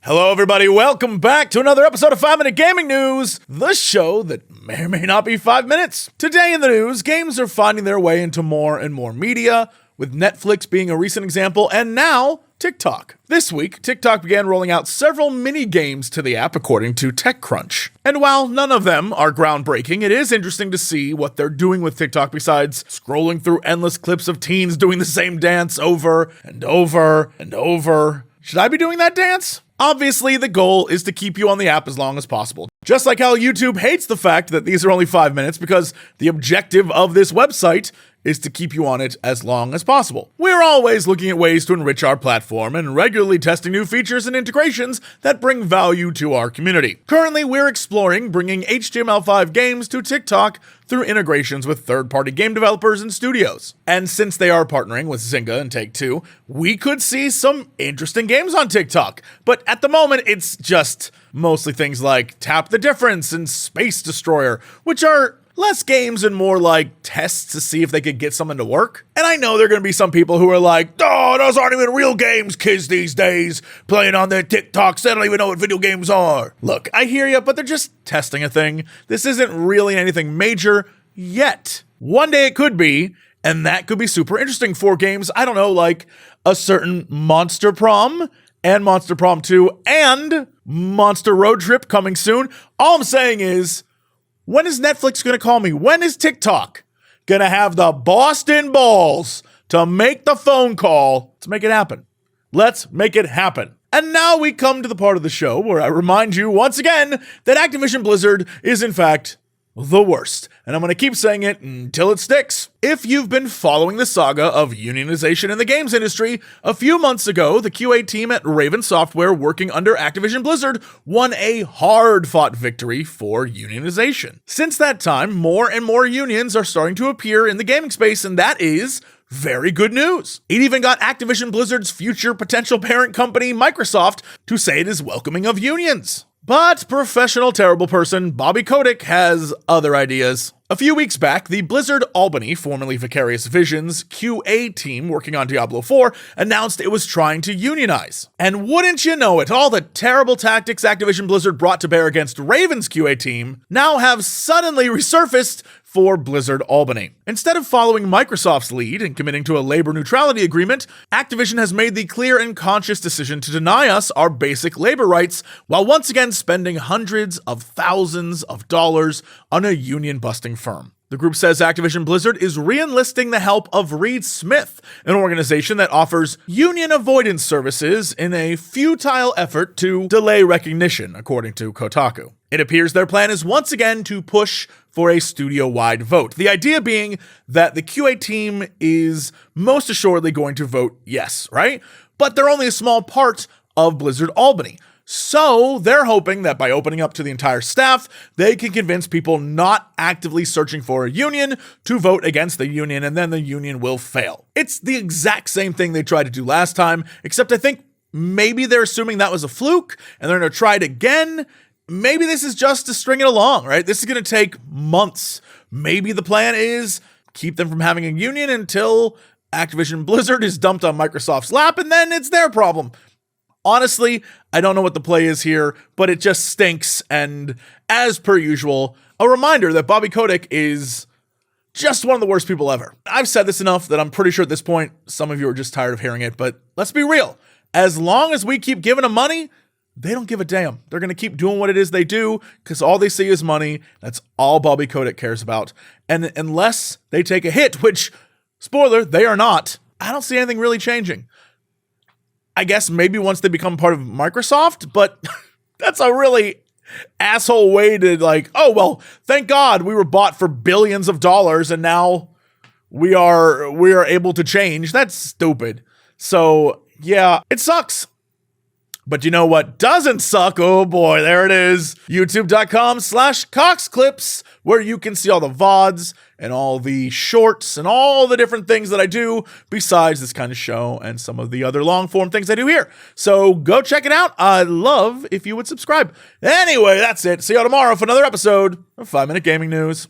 Hello, everybody. Welcome back to another episode of 5 Minute Gaming News, the show that may or may not be 5 minutes. Today in the news, games are finding their way into more and more media, with Netflix being a recent example, and now TikTok. This week, TikTok began rolling out several mini games to the app, according to TechCrunch. And while none of them are groundbreaking, it is interesting to see what they're doing with TikTok besides scrolling through endless clips of teens doing the same dance over and over and over. Should I be doing that dance? Obviously, the goal is to keep you on the app as long as possible. Just like how YouTube hates the fact that these are only 5 minutes because the objective of this website is to keep you on it as long as possible. We're always looking at ways to enrich our platform and regularly testing new features and integrations that bring value to our community. Currently, we're exploring bringing HTML5 games to TikTok through integrations with third-party game developers and studios. And since they are partnering with Zynga and Take-Two, we could see some interesting games on TikTok. But at the moment, it's just mostly things like Tap the Difference and Space Destroyer, which are less games and more like tests to see if they could get something to work. And I know there are going to be some people who are like, oh, those aren't even real games, kids these days, playing on their TikToks, they don't even know what video games are. Look, I hear you, but they're just testing a thing. This isn't really anything major yet. One day it could be, and that could be super interesting for games, I don't know, like a certain Monster Prom and Monster Prom 2 and Monster Road Trip coming soon. All I'm saying is, when is Netflix going to call me? When is TikTok going to have the Boston balls to make the phone call? Let's make it happen. Let's make it happen. And now we come to the part of the show where I remind you once again that Activision Blizzard is in fact the worst. And I'm going to keep saying it until it sticks. If you've been following the saga of unionization in the games industry, a few months ago, the QA team at Raven Software working under Activision Blizzard won a hard-fought victory for unionization. Since that time, more and more unions are starting to appear in the gaming space, and that is very good news. It even got Activision Blizzard's future potential parent company, Microsoft, to say it is welcoming of unions. But professional terrible person Bobby Kotick has other ideas. A few weeks back, the Blizzard Albany, formerly Vicarious Visions, QA team working on Diablo 4 announced it was trying to unionize. And wouldn't you know it, all the terrible tactics Activision Blizzard brought to bear against Raven's QA team now have suddenly resurfaced for Blizzard Albany. Instead of following Microsoft's lead and committing to a labor neutrality agreement, Activision has made the clear and conscious decision to deny us our basic labor rights while once again spending hundreds of thousands of dollars on a union-busting firm. The group says Activision Blizzard is re-enlisting the help of Reed Smith, an organization that offers union avoidance services in a futile effort to delay recognition, according to Kotaku. It appears their plan is once again to push for a studio-wide vote. The idea being that the QA team is most assuredly going to vote yes, right? But they're only a small part of Blizzard Albany. So they're hoping that by opening up to the entire staff, they can convince people not actively searching for a union to vote against the union, and then the union will fail. It's the exact same thing they tried to do last time, except I think maybe they're assuming that was a fluke, and they're going to try it again. Maybe this is just to string it along, right? This is going to take months. Maybe the plan is keep them from having a union until Activision Blizzard is dumped on Microsoft's lap, and then it's their problem. Honestly, I don't know what the play is here, but it just stinks. And as per usual, a reminder that Bobby Kotick is just one of the worst people ever. I've said this enough that I'm pretty sure at this point, some of you are just tired of hearing it, but let's be real. As long as we keep giving them money, they don't give a damn. They're going to keep doing what it is they do because all they see is money. That's all Bobby Kotick cares about. And unless they take a hit, which, spoiler, they are not, I don't see anything really changing. I guess maybe once they become part of Microsoft, but that's a really asshole way to like, oh, well, thank God we were bought for billions of dollars and now we are able to change. That's stupid. So yeah, it sucks. But you know what doesn't suck? Oh boy, there it is. YouTube.com/CoxClips, where you can see all the VODs and all the shorts and all the different things that I do besides this kind of show and some of the other long form things I do here. So go check it out. I'd love if you would subscribe. Anyway, that's it. See you all tomorrow for another episode of 5 Minute Gaming News.